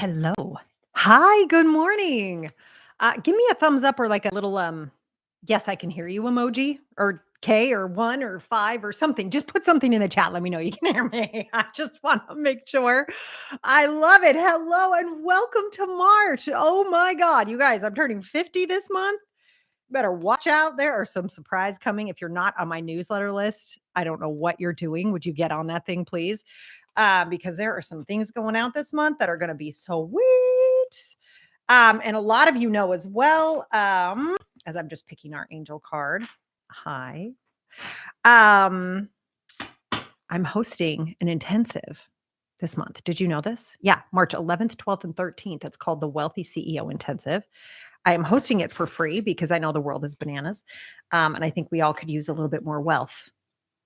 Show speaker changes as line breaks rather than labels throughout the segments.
Hello. Hi, good morning. Give me a thumbs up or like a little yes, I can hear you emoji or K or 1 or 5 or something. Just put something in the chat. Let me know you can hear me. I just want to make sure. I love it. Hello and welcome to March. Oh my God, you guys, I'm turning 50 this month. Better watch out. There are some surprise coming. If you're not on my newsletter list, I don't know what you're doing. Would you get on that thing, please? Because there are some things going out this month that are going to be so sweet. And a lot of you know as well, as I'm just picking our angel card. Hi. Um, I'm hosting an intensive this month. Did you know this? Yeah, March 11th, 12th, and 13th. It's called the Wealthy CEO Intensive. I am hosting it for free because I know the world is bananas. And I think we all could use a little bit more wealth,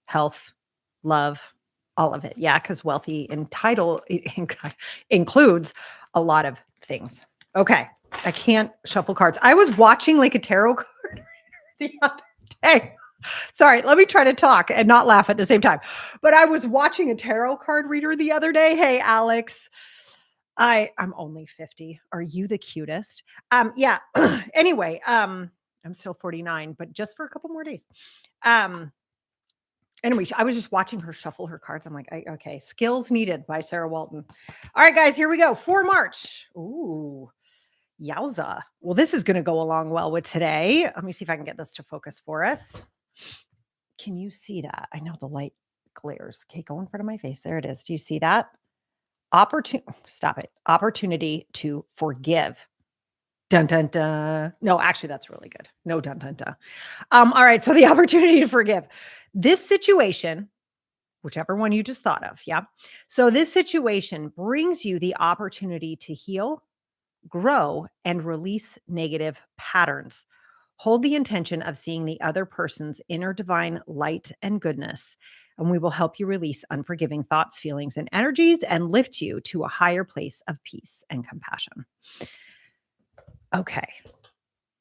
health, love, all of it. Yeah, because wealthy in title includes a lot of things. Okay, I can't shuffle cards. I was watching like a tarot card the other day. Sorry, let me try to talk and not laugh at the same time. But I was watching a tarot card reader the other day. Hey, Alex. I'm only 50. Are you the cutest? Yeah. Anyway, I'm still 49, but just for a couple more days. Anyway, I was just watching her shuffle her cards. I'm like, okay, Skills Needed by Sarah Walton. All right, guys, here we go. For March. Ooh, yowza. Well, this is going to go along well with today. Let me see if I can get this to focus for us. Can you see that? I know the light glares. Okay, go in front of my face. There it is. Do you see that? Stop it. Opportunity to forgive. Dun dun dun. No, actually, that's really good. No dun dun dun. All right. So the opportunity to forgive. This situation, whichever one you just thought of, yeah. So this situation brings you the opportunity to heal, grow, and release negative patterns. Hold the intention of seeing the other person's inner divine light and goodness, and we will help you release unforgiving thoughts, feelings, and energies and lift you to a higher place of peace and compassion. Okay.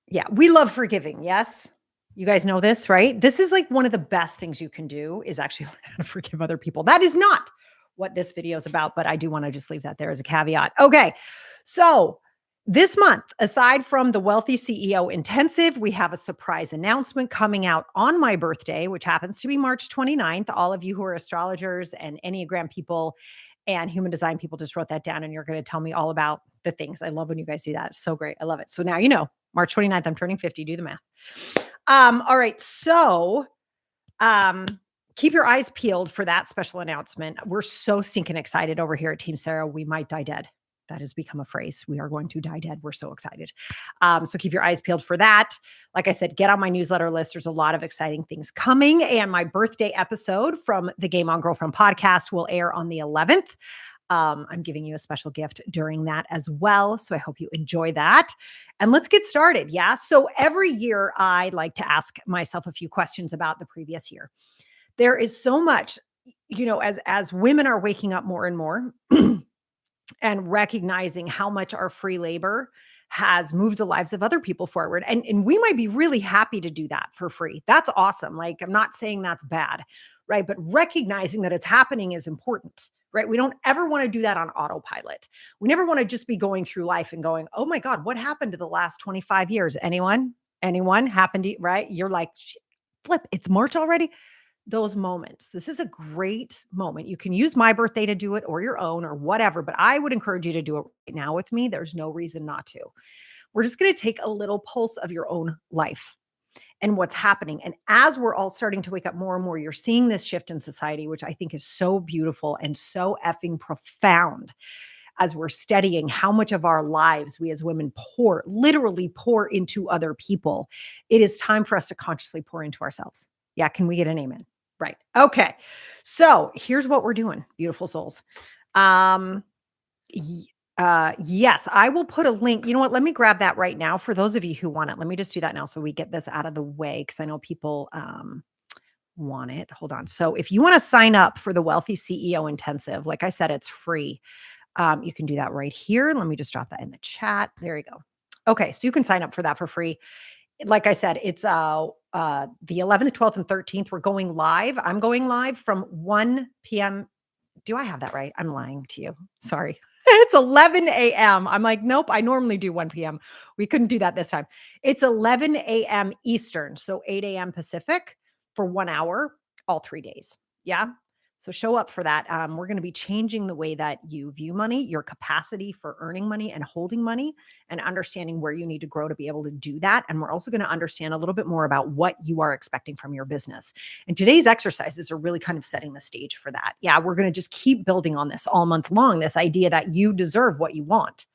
Yeah, we love forgiving. Yes. You guys know this, right? This is like one of the best things you can do is actually learn how to forgive other people. That is not what this video is about, but I do want to just leave that there as a caveat. Okay. So this month, aside from the Wealthy CEO Intensive, we have a surprise announcement coming out on my birthday, which happens to be March 29th. All of you who are astrologers and Enneagram people and human design people just wrote that down and you're going to tell me all about the things. I love when you guys do that. It's so great. I love it. So now you know, March 29th, I'm turning 50. Do the math. All right. So keep your eyes peeled for that special announcement. We're so stinking excited over here at Team Sarah. We might die dead. That has become a phrase. We are going to die dead. We're so excited. So keep your eyes peeled for that. Like I said, get on my newsletter list. There's a lot of exciting things coming. And my birthday episode from the Game On Girlfriend podcast will air on the 11th. I'm giving you a special gift during that as well. So I hope you enjoy that. And let's get started. Yeah. So every year I like to ask myself a few questions about the previous year. There is so much, as women are waking up more and more and recognizing how much our free labor has moved the lives of other people forward. And we might be really happy to do that for free. That's awesome. Like, I'm not saying that's bad, right? But recognizing that it's happening is important, right? We don't ever want to do that on autopilot. We never want to just be going through life and going, oh my God, what happened to the last 25 years? Anyone happened to you, right? You're like, flip, it's March already. Those moments. This is a great moment. You can use my birthday to do it or your own or whatever, but I would encourage you to do it right now with me. There's no reason not to. We're just going to take a little pulse of your own life and what's happening. And as we're all starting to wake up more and more, you're seeing this shift in society, which I think is so beautiful and so effing profound as we're studying how much of our lives we as women literally pour into other people. It is time for us to consciously pour into ourselves. Yeah. Can we get an amen? Right. Okay. So here's what we're doing, beautiful souls. Yes, I will put a link. You know what? Let me grab that right now for those of you who want it. Let me just do that now so we get this out of the way because I know people want it. Hold on. So if you want to sign up for the Wealthy CEO Intensive, like I said, it's free. You can do that right here. Let me just drop that in the chat. There you go. Okay. So you can sign up for that for free. Like I said, it's the 11th, 12th, and 13th. We're going live. I'm going live from 1 p.m. Do I have that right? I'm lying to you. Sorry. It's 11 a.m. I'm like, nope, I normally do 1 p.m. We couldn't do that this time. It's 11 a.m. Eastern, so 8 a.m. Pacific for 1 hour, all 3 days. Yeah. So show up for that. We're going to be changing the way that you view money, your capacity for earning money and holding money, and understanding where you need to grow to be able to do that. And we're also going to understand a little bit more about what you are expecting from your business. And today's exercises are really kind of setting the stage for that. Yeah, we're going to just keep building on this all month long, this idea that you deserve what you want.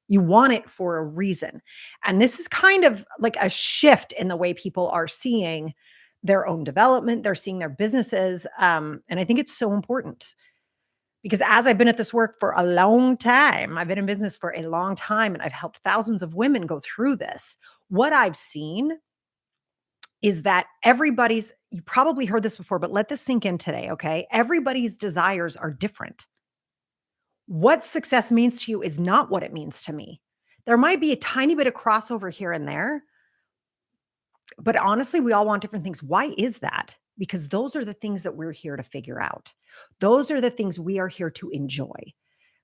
You want it for a reason. And this is kind of like a shift in the way people are seeing their own development. They're seeing their businesses. And I think it's so important because as I've been at this work for a long time, I've been in business for a long time and I've helped thousands of women go through this. What I've seen is that you probably heard this before, but let this sink in today, okay? Everybody's desires are different. What success means to you is not what it means to me. There might be a tiny bit of crossover here and there, but honestly, we all want different things. Why is that? Because those are the things that we're here to figure out. Those are the things we are here to enjoy,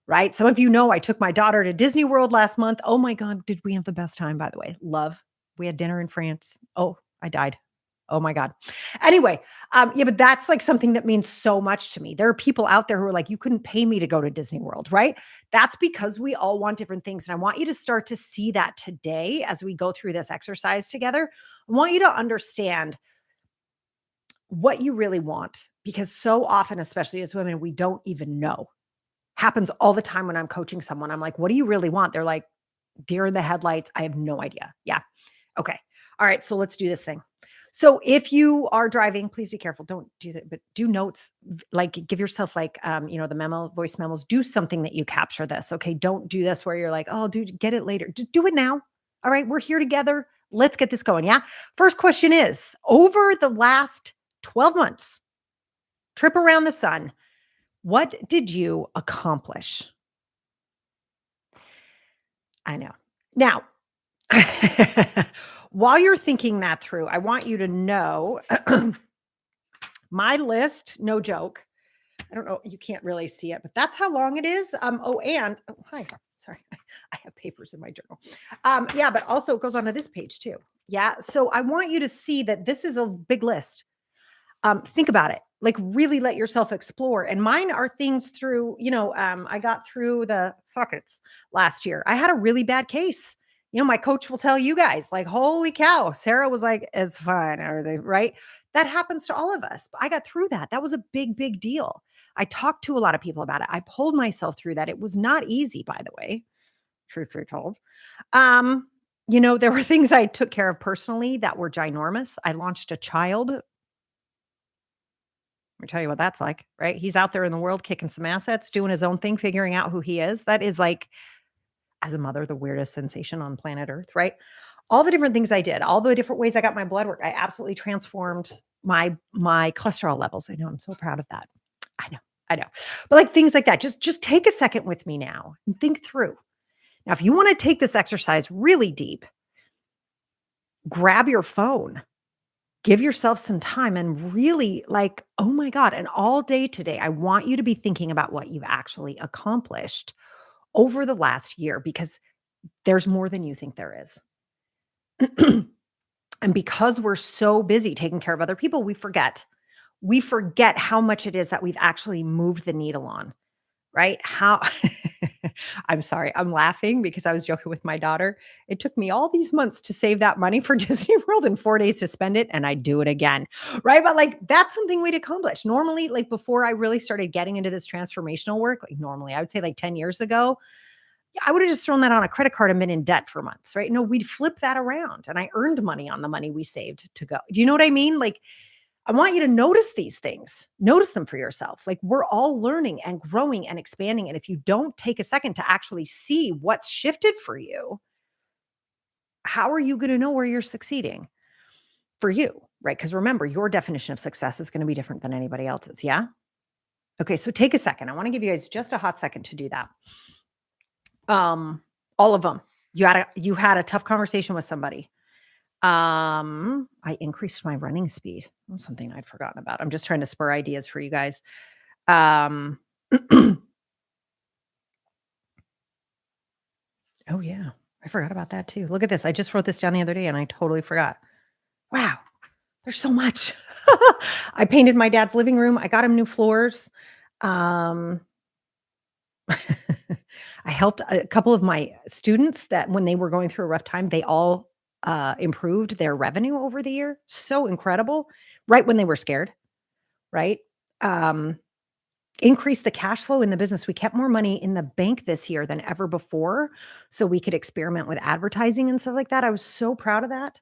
right? Some of you know I took my daughter to Disney World last month. Oh my God, did we have the best time, by the way? Love. We had dinner in France. Oh, I died. Oh my God. Anyway, yeah, but that's like something that means so much to me. There are people out there who are like, you couldn't pay me to go to Disney World, right? That's because we all want different things. And I want you to start to see that today as we go through this exercise together. I want you to understand what you really want because so often, especially as women, we don't even know. Happens all the time when I'm coaching someone. I'm like, what do you really want? They're like, deer in the headlights. I have no idea. Yeah. Okay. All right. So let's do this thing. So if you are driving, please be careful. Don't do that, but do notes, like give yourself like, the voice memos, do something that you capture this. Okay. Don't do this where you're like, oh, dude, get it later. Just do it now. All right. We're here together. Let's get this going. Yeah. First question is over the last 12 months, trip around the sun, what did you accomplish? I know. Now, while you're thinking that through, I want you to know my list, no joke. I don't know, you can't really see it, but that's how long it is. Hi, sorry, I have papers in my journal. Yeah, but also it goes onto this page too. Yeah, so I want you to see that this is a big list. Think about it. Like really let yourself explore. And mine are things through, I got through the pockets last year. I had a really bad case. My coach will tell you guys, like, holy cow, Sarah was like, it's fine, everything, right? That happens to all of us. But I got through that. That was a big, big deal. I talked to a lot of people about it. I pulled myself through that. It was not easy, by the way, truth be told. There were things I took care of personally that were ginormous. I launched a child. Let me tell you what that's like, right? He's out there in the world kicking some assets, doing his own thing, figuring out who he is. That is like, as a mother, the weirdest sensation on planet Earth, right? All the different things I did, all the different ways I got my blood work, I absolutely transformed my cholesterol levels. I know, I'm so proud of that. I know, I know. But like things like that, just take a second with me now and think through. Now, if you want to take this exercise really deep, grab your phone. Give yourself some time and really like, oh my God. And all day today, I want you to be thinking about what you've actually accomplished over the last year because there's more than you think there is. And because we're so busy taking care of other people, we forget. We forget how much it is that we've actually moved the needle on, right? I'm sorry, I'm laughing because I was joking with my daughter. It took me all these months to save that money for Disney World and 4 days to spend it, and I'd do it again, right? But like that's something we'd accomplish. Normally, like before I really started getting into this transformational work, like normally I would say like 10 years ago, yeah, I would have just thrown that on a credit card and been in debt for months, right? No, we'd flip that around and I earned money on the money we saved to go. Do you know what I mean? Like I want you to notice these things. Notice them for yourself. Like we're all learning and growing and expanding. And if you don't take a second to actually see what's shifted for you, how are you going to know where you're succeeding for you? Right? Because remember, your definition of success is going to be different than anybody else's. Yeah. Okay. So take a second. I want to give you guys just a hot second to do that. All of them. You had a tough conversation with somebody. I increased my running speed. That was something I'd forgotten about. I'm just trying to spur ideas for you guys. Um, Oh, yeah. I forgot about that too. Look at this. I just wrote this down the other day and I totally forgot. Wow. There's so much. I painted my dad's living room. I got him new floors. Um, I helped a couple of my students that when they were going through a rough time, they all improved their revenue over the year. So incredible. Right when they were scared, right? Um, increased the cash flow in the business. We kept more money in the bank this year than ever before. So we could experiment with advertising and stuff like that. I was so proud of that.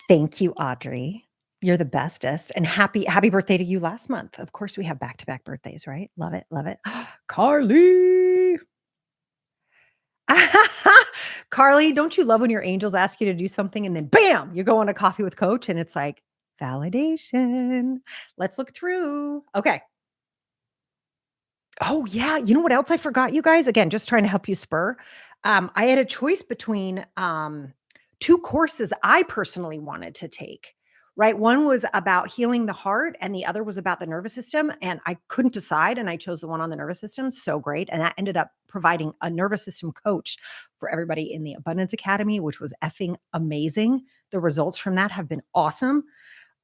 Thank you, Audrey. You're the bestest. And happy birthday to you last month. Of course, we have back-to-back birthdays, right? Love it, love it. Carly. Carly, don't you love when your angels ask you to do something and then bam, you go on a coffee with coach and it's like validation. Let's look through. Okay. Oh, yeah. You know what else I forgot, you guys? Again, just trying to help you spur. I had a choice between 2 courses I personally wanted to take, right? One was about healing the heart, and the other was about the nervous system. And I couldn't decide, and I chose the one on the nervous system. So great. And that ended up providing a nervous system coach for everybody in the Abundance Academy, which was effing amazing. The results from that have been awesome.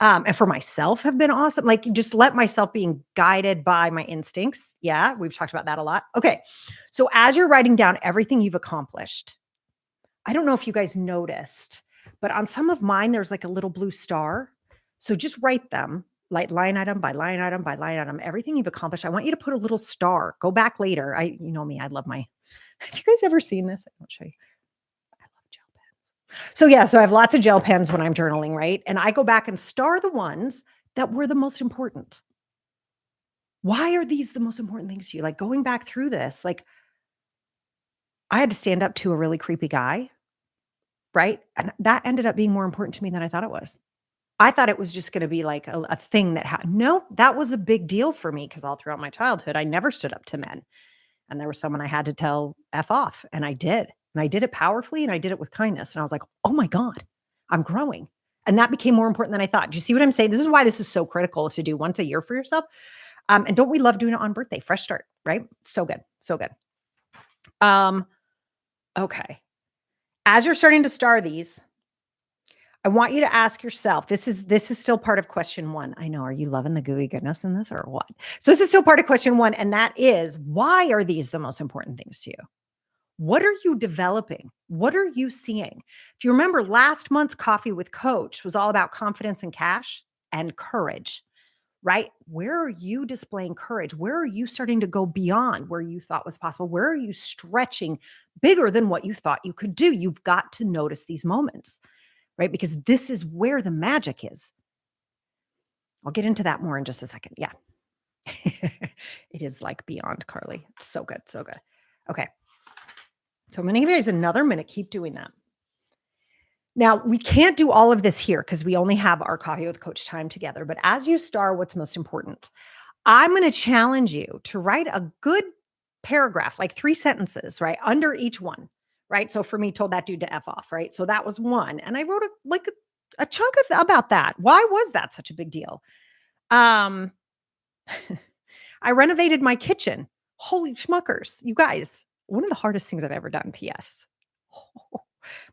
And for myself have been awesome. Like just let myself being guided by my instincts. Yeah, we've talked about that a lot. Okay. So as you're writing down everything you've accomplished, I don't know if you guys noticed, but on some of mine, there's like a little blue star. So just write them like line item by line item by line item, everything you've accomplished. I want you to put a little star. Go back later. You know me, I love my, have you guys ever seen this? I won't show you. I love gel pens. So yeah, so I have lots of gel pens when I'm journaling, right? And I go back and star the ones that were the most important. Why are these the most important things to you? Like going back through this, like I had to stand up to a really creepy guy, right? And that ended up being more important to me than I thought it was. I thought it was just going to be like a thing that happened. No, that was a big deal for me because all throughout my childhood, I never stood up to men. And there was someone I had to tell F off. And I did. And I did it powerfully and I did it with kindness. And I was like, oh my God, I'm growing. And that became more important than I thought. Do you see what I'm saying? This is why this is so critical to do once a year for yourself. And don't we love doing it on birthday? Fresh start, right? So good. So good. Okay. As you're starting to star these, I want you to ask yourself, this is still part of question 1. I know, are you loving the gooey goodness in this or what? So this is still part of question 1, and that is, why are these the most important things to you? What are you developing? What are you seeing? If you remember, last month's Coffee with Coach was all about confidence and cash and courage, right? Where are you displaying courage? Where are you starting to go beyond where you thought was possible? Where are you stretching bigger than what you thought you could do? You've got to notice these moments, right? Because this is where the magic is. I'll get into that more in just a second. Yeah. It is like beyond, Carly. It's so good. So good. Okay. So I'm going to give you guys another minute. Keep doing that. Now, we can't do all of this here because we only have our Coffee with Coach time together. But as you star what's most important, I'm going to challenge you to write a good paragraph, like 3 sentences, right? Under each one, right? So for me, told that dude to F off, right? So that was one. And I wrote a chunk about that. Why was that such a big deal? Um, I renovated my kitchen. Holy schmuckers. You guys, one of the hardest things I've ever done, PS.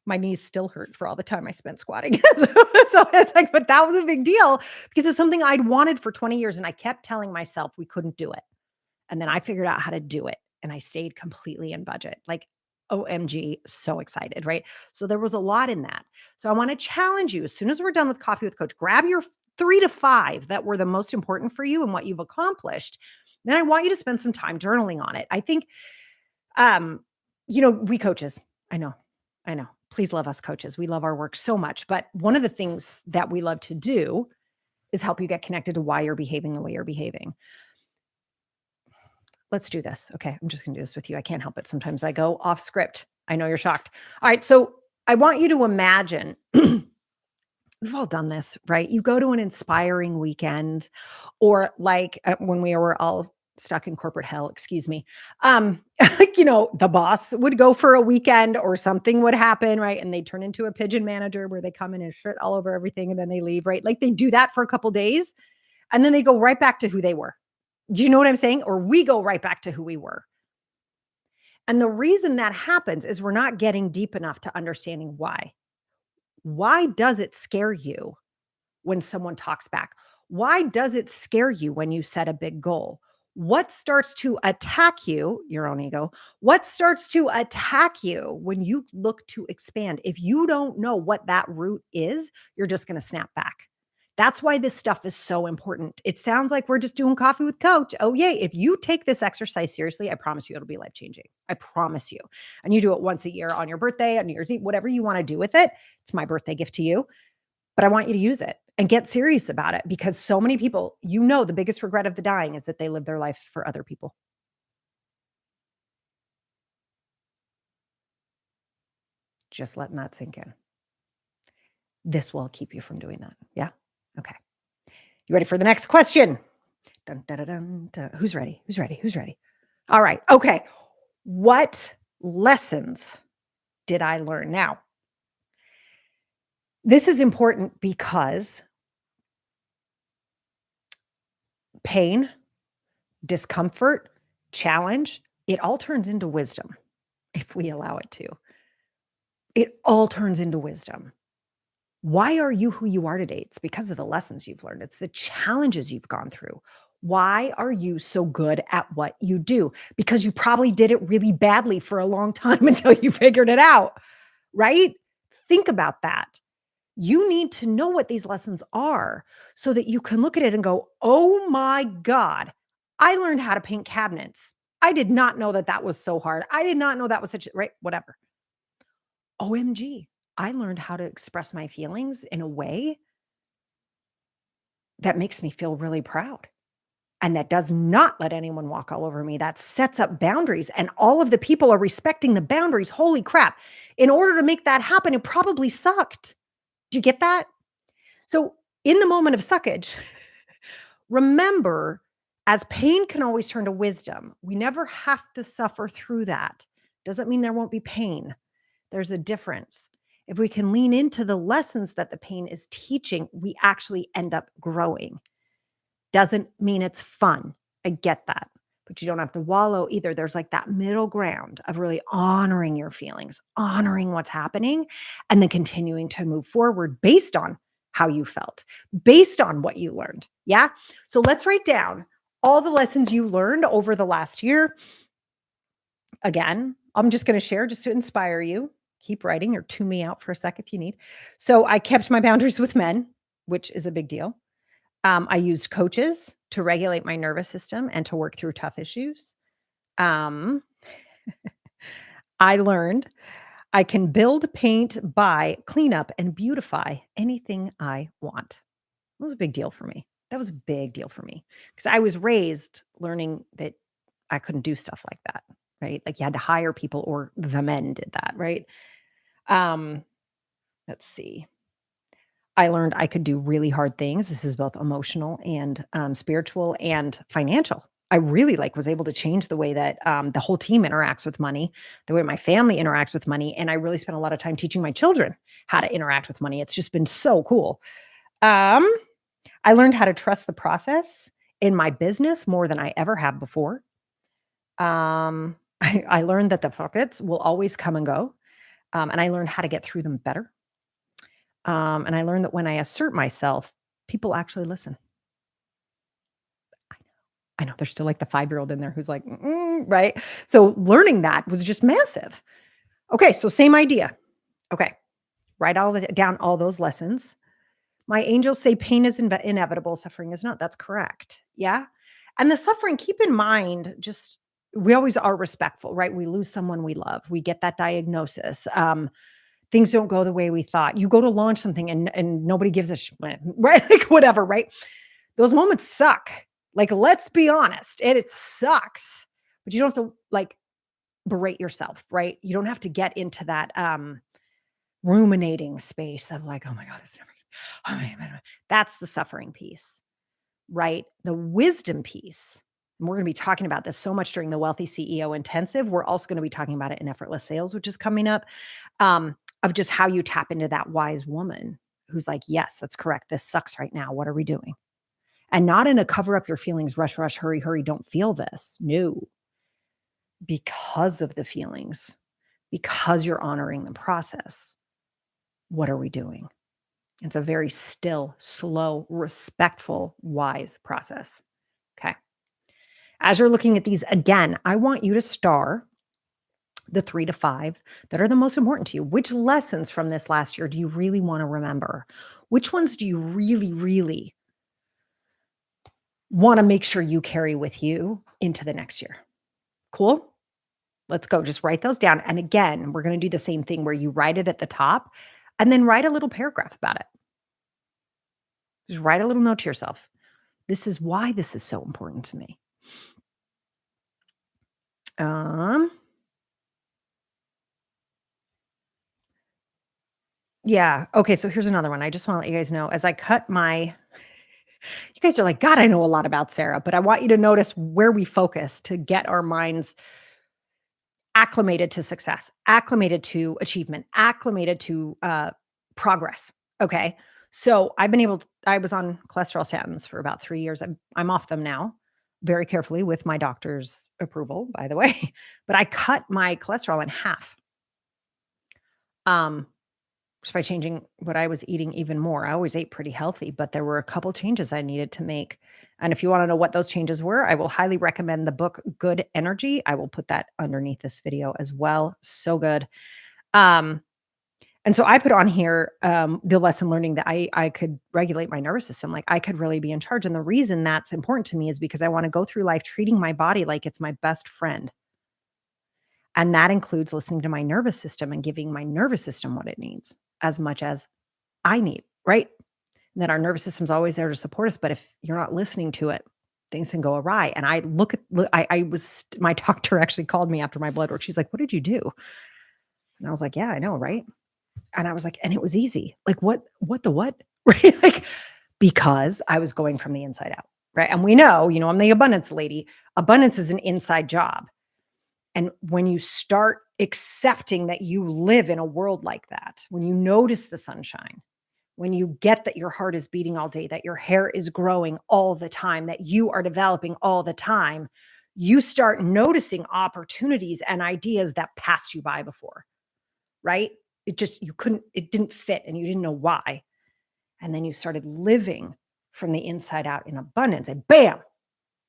My knees still hurt for all the time I spent squatting. So it's like, but that was a big deal because it's something I'd wanted for 20 years. And I kept telling myself we couldn't do it. And then I figured out how to do it. And I stayed completely in budget. Like, OMG, so excited, right? So there was a lot in that. So I want to challenge you as soon as we're done with Coffee with Coach, grab your 3 to 5 that were the most important for you and what you've accomplished. Then I want you to spend some time journaling on it. I think, we coaches, I know. Please love us coaches. We love our work so much. But one of the things that we love to do is help you get connected to why you're behaving the way you're behaving. Let's do this. Okay. I'm just going to do this with you. I can't help it. Sometimes I go off script. I know you're shocked. All right. So I want you to imagine we've all done this, right? You go to an inspiring weekend or like when we were all stuck in corporate hell, excuse me. The boss would go for a weekend or something would happen, right? And they turn into a pigeon manager where they come in and shit all over everything and then they leave, right? Like they do that for a couple days and then they go right back to who they were. Do you know what I'm saying? Or we go right back to who we were. And the reason that happens is we're not getting deep enough to understanding why. Why does it scare you when someone talks back? Why does it scare you when you set a big goal? What starts to attack you, your own ego? What starts to attack you when you look to expand? If you don't know what that root is, you're just going to snap back. That's why this stuff is so important. It sounds like we're just doing coffee with coach. Oh, yay. If you take this exercise seriously, I promise you it'll be life changing. I promise you. And you do it once a year on your birthday, on New Year's Eve, whatever you want to do with it. It's my birthday gift to you, but I want you to use it and get serious about it because so many people, the biggest regret of the dying is that they live their life for other people. Just letting that sink in. This will keep you from doing that. Yeah? Okay. You ready for the next question? Dun, dun, dun, dun, dun. Who's ready? Who's ready? Who's ready? All right. Okay. What lessons did I learn? Now, this is important because pain, discomfort, challenge, it all turns into wisdom if we allow it to. It all turns into wisdom. Why are you who you are today? It's because of the lessons you've learned. It's the challenges you've gone through. Why are you so good at what you do? Because you probably did it really badly for a long time until you figured it out, right? Think about that. You need to know what these lessons are so that you can look at it and go, oh my God, I learned how to paint cabinets. I did not know that that was so hard. I did not know that was such, right? Whatever. OMG, I learned how to express my feelings in a way that makes me feel really proud. And that does not let anyone walk all over me. That sets up boundaries. And all of the people are respecting the boundaries. Holy crap. In order to make that happen, it probably sucked. Do you get that? So, in the moment of suckage, remember, as pain can always turn to wisdom, we never have to suffer through that. Doesn't mean there won't be pain. There's a difference. If we can lean into the lessons that the pain is teaching, we actually end up growing. Doesn't mean it's fun. I get that. But you don't have to wallow either. There's like that middle ground of really honoring your feelings, honoring what's happening, and then continuing to move forward based on how you felt, based on what you learned. Yeah. So let's write down all the lessons you learned over the last year. Again, I'm just going to share just to inspire you. Keep writing or tune me out for a sec if you need. So I kept my boundaries with men, which is a big deal. I used coaches to regulate my nervous system and to work through tough issues. Um, I learned I can build, paint, buy, clean up, and beautify anything I want. That was a big deal for me. That was a big deal for me because I was raised learning that I couldn't do stuff like that, right? Like you had to hire people or the men did that, right? Um, let's see. I learned I could do really hard things. This is both emotional and spiritual and financial. I really was able to change the way that the whole team interacts with money, the way my family interacts with money, and I really spent a lot of time teaching my children how to interact with money. It's just been so cool. Um, I learned how to trust the process in my business more than I ever have before. I learned that the pockets will always come and go, and I learned how to get through them better. And I learned that when I assert myself, people actually listen. I know there's still like the 5-year-old in there who's like, right? So learning that was just massive. Okay, so same idea. Okay, write down all those lessons. My angels say pain is inevitable, suffering is not. That's correct. Yeah. And the suffering, keep in mind, just we always are respectful, right? We lose someone we love. We get that diagnosis. Things don't go the way we thought. You go to launch something and nobody gives a shit, right? Like whatever, right? Those moments suck. Like, let's be honest, it sucks. But you don't have to berate yourself, right? You don't have to get into that ruminating space of like, oh my God, it's never. Oh my God. That's the suffering piece, right? The wisdom piece. And we're going to be talking about this so much during the Wealthy CEO Intensive. We're also going to be talking about it in Effortless Sales, which is coming up. Of just how you tap into that wise woman who's like, yes, that's correct. This sucks right now. What are we doing? And not in a cover up your feelings, rush, rush, hurry, hurry. Don't feel this. No. because of the feelings, because you're honoring the process. What are we doing? It's a very still, slow, respectful, wise process. Okay. As you're looking at these again, I want you to star the 3 to 5 that are the most important to you. Which lessons from this last year do you really want to remember? Which ones do you really, really want to make sure you carry with you into the next year? Cool? Let's go. Just write those down. And again, we're going to do the same thing where you write it at the top and then write a little paragraph about it. Just write a little note to yourself. This is why this is so important to me. Yeah. Okay. So here's another one. I just want to let you guys know as I cut my, you guys are like, God, I know a lot about Sarah, but I want you to notice where we focus to get our minds acclimated to success, acclimated to achievement, acclimated to progress. Okay. So I was on cholesterol statins for about 3 years. I'm off them now very carefully with my doctor's approval, by the way, but I cut my cholesterol in half. Just by changing what I was eating even more. I always ate pretty healthy, but there were a couple changes I needed to make. And if you want to know what those changes were, I will highly recommend the book Good Energy. I will put that underneath this video as well. So good. And so I put on here the lesson learning that I could regulate my nervous system. Like I could really be in charge. And the reason that's important to me is because I want to go through life treating my body like it's my best friend. And that includes listening to my nervous system and giving my nervous system what it needs as much as I need, right? And that our nervous system's always there to support us. But if you're not listening to it, things can go awry. And my doctor actually called me after my blood work. She's like, what did you do? And I was like, yeah, I know, right? And I was like, and it was easy. Like, what, right? Like, because I was going from the inside out, right? And we know, I'm the abundance lady. Abundance is an inside job. And when you start accepting that you live in a world like that, when you notice the sunshine, when you get that your heart is beating all day, that your hair is growing all the time, that you are developing all the time, you start noticing opportunities and ideas that passed you by before, right? It didn't fit and you didn't know why. And then you started living from the inside out in abundance and bam,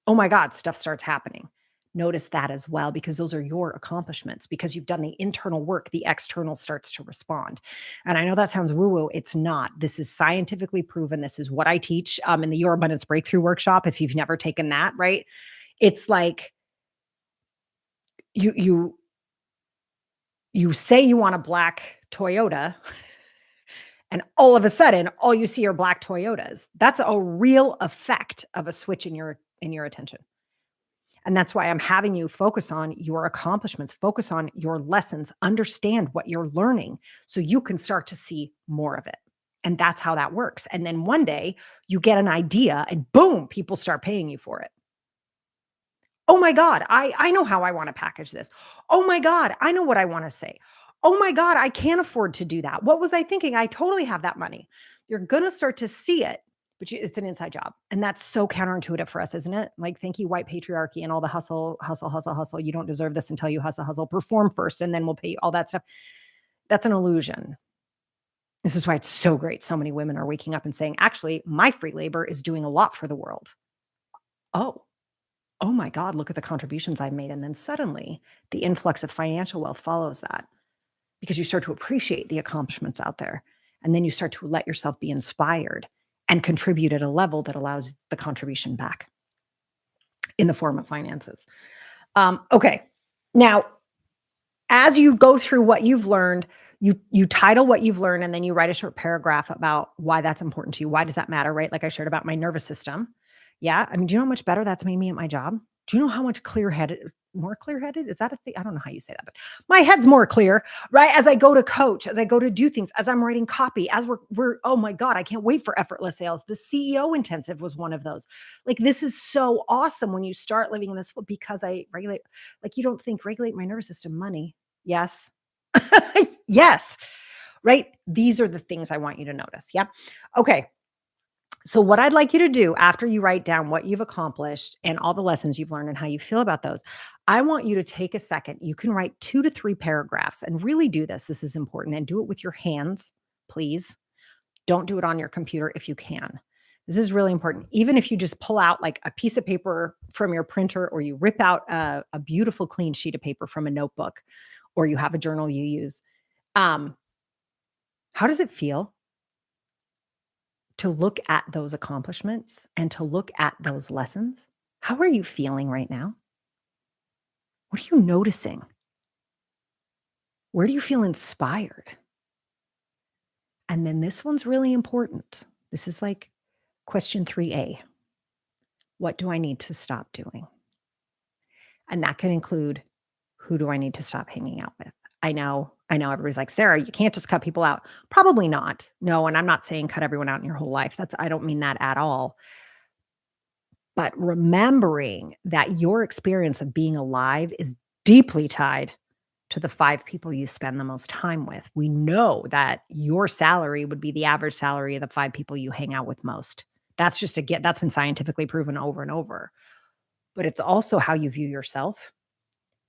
oh my God, stuff starts happening. Notice that as well, because those are your accomplishments. Because you've done the internal work, the external starts to respond. And I know that sounds woo-woo. It's not. This is scientifically proven. This is what I teach in the Your Abundance Breakthrough Workshop. If you've never taken that, right? It's like you say you want a black Toyota, and all of a sudden, all you see are black Toyotas. That's a real effect of a switch in your attention. And that's why I'm having you focus on your accomplishments, focus on your lessons, understand what you're learning so you can start to see more of it. And that's how that works. And then one day you get an idea and boom, people start paying you for it. Oh my God, I know how I want to package this. Oh my God, I know what I want to say. Oh my God, I can't afford to do that. What was I thinking? I totally have that money. You're going to start to see it, but it's an inside job. And that's so counterintuitive for us, isn't it? Like, thank you, white patriarchy and all the hustle, hustle, hustle, hustle. You don't deserve this until you hustle, hustle, perform first, and then we'll pay you all that stuff. That's an illusion. This is why it's so great. So many women are waking up and saying, actually, my free labor is doing a lot for the world. Oh my God, look at the contributions I've made. And then suddenly the influx of financial wealth follows that because you start to appreciate the accomplishments out there. And then you start to let yourself be inspired and contribute at a level that allows the contribution back in the form of finances. Okay. Now, as you go through what you've learned, you title what you've learned, and then you write a short paragraph about why that's important to you. Why does that matter, right? Like I shared about my nervous system. Yeah. I mean, do you know how much better that's made me at my job? Do you know how much more clear-headed? Is that a thing? I don't know how you say that, but my head's more clear, right? As I go to coach, as I go to do things, as I'm writing copy, as oh my God, I can't wait for effortless sales. The CEO intensive was one of those. Like, this is so awesome when you start living in this, because I regulate, like, you don't think regulate my nervous system, money. Yes. Yes. Right. These are the things I want you to notice. Yeah. Okay. So, what I'd like you to do after you write down what you've accomplished and all the lessons you've learned and how you feel about those, I want you to take a second. You can write 2 to 3 paragraphs and really do this. This is important and do it with your hands, please. Don't do it on your computer if you can. This is really important. Even if you just pull out like a piece of paper from your printer or you rip out a beautiful clean sheet of paper from a notebook or you have a journal you use. Um, how does it feel to look at those accomplishments and to look at those lessons? How are you feeling right now? What are you noticing? Where do you feel inspired? And then this one's really important. This is like question 3A. What do I need to stop doing? And that can include, who do I need to stop hanging out with? I know everybody's like, Sarah, you can't just cut people out. Probably not. No, and I'm not saying cut everyone out in your whole life. I don't mean that at all. But remembering that your experience of being alive is deeply tied to the 5 people you spend the most time with. We know that your salary would be the average salary of the 5 people you hang out with most. That's been scientifically proven over and over. But it's also how you view yourself.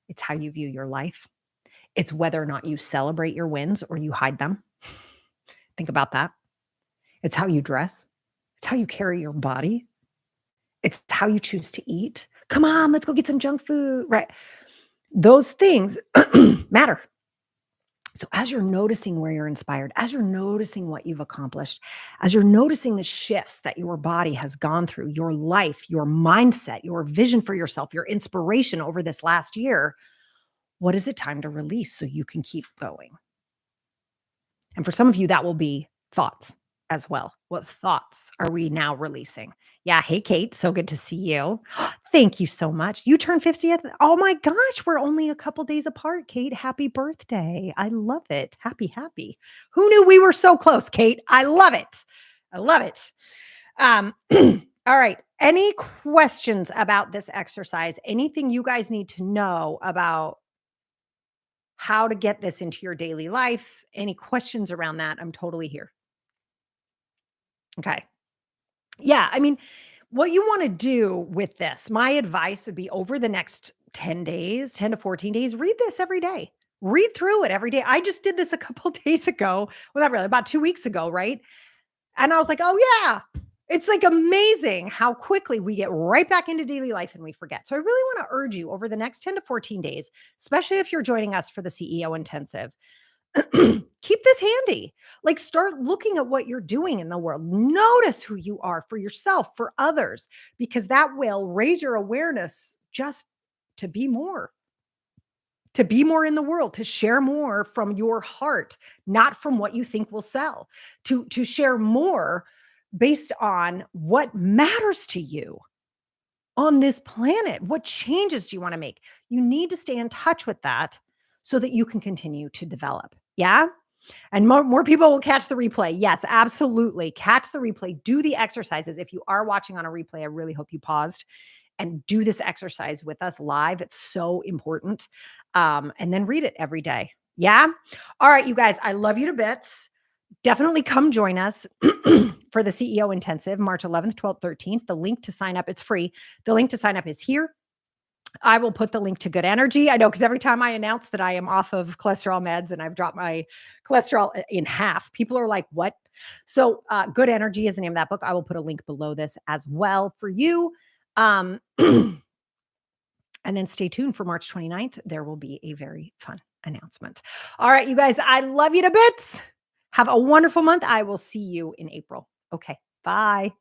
It's how you view your life. It's whether or not you celebrate your wins or you hide them. Think about that. It's how you dress. It's how you carry your body. It's how you choose to eat. Come on, let's go get some junk food, right? Those things matter. So as you're noticing where you're inspired, as you're noticing what you've accomplished, as you're noticing the shifts that your body has gone through, your life, your mindset, your vision for yourself, your inspiration over this last year, what is it time to release so you can keep going? And for some of you, that will be thoughts as well. What thoughts are we now releasing? Yeah. Hey, Kate. So good to see you. Thank you so much. You turned 50th. Oh my gosh. We're only a couple days apart, Kate. Happy birthday. I love it. Happy, happy. Who knew we were so close, Kate? I love it. I love it. All right. Any questions about this exercise? Anything you guys need to know about how to get this into your daily life? Any questions around that? I'm totally here. Okay. Yeah. I mean, what you want to do with this, my advice would be over the next 10 days, 10 to 14 days, read this every day. Read through it every day. I just did this a couple days ago. Well, not really, about 2 weeks ago, right? And I was like, oh, yeah. It's like amazing how quickly we get right back into daily life and we forget. So I really want to urge you over the next 10 to 14 days, especially if you're joining us for the CEO intensive, keep this handy. Like start looking at what you're doing in the world. Notice who you are for yourself, for others, because that will raise your awareness just to be more in the world, to share more from your heart, not from what you think will sell, to share more based on what matters to you on this planet. What changes do you want to make? You need to stay in touch with that so that you can continue to develop. Yeah. And more people will catch the replay. Yes, absolutely. Catch the replay. Do the exercises. If you are watching on a replay, I really hope you paused and do this exercise with us live. It's so important. And then read it every day. Yeah. All right, you guys, I love you to bits. Definitely come join us for the CEO intensive, March 11th, 12th, 13th. The link to sign up, it's free. The link to sign up is here. I will put the link to Good Energy. I know because every time I announce that I am off of cholesterol meds and I've dropped my cholesterol in half, people are like, what? So Good Energy is the name of that book. I will put a link below this as well for you. And then stay tuned for March 29th. There will be a very fun announcement. All right, you guys, I love you to bits. Have a wonderful month. I will see you in April. Okay, bye.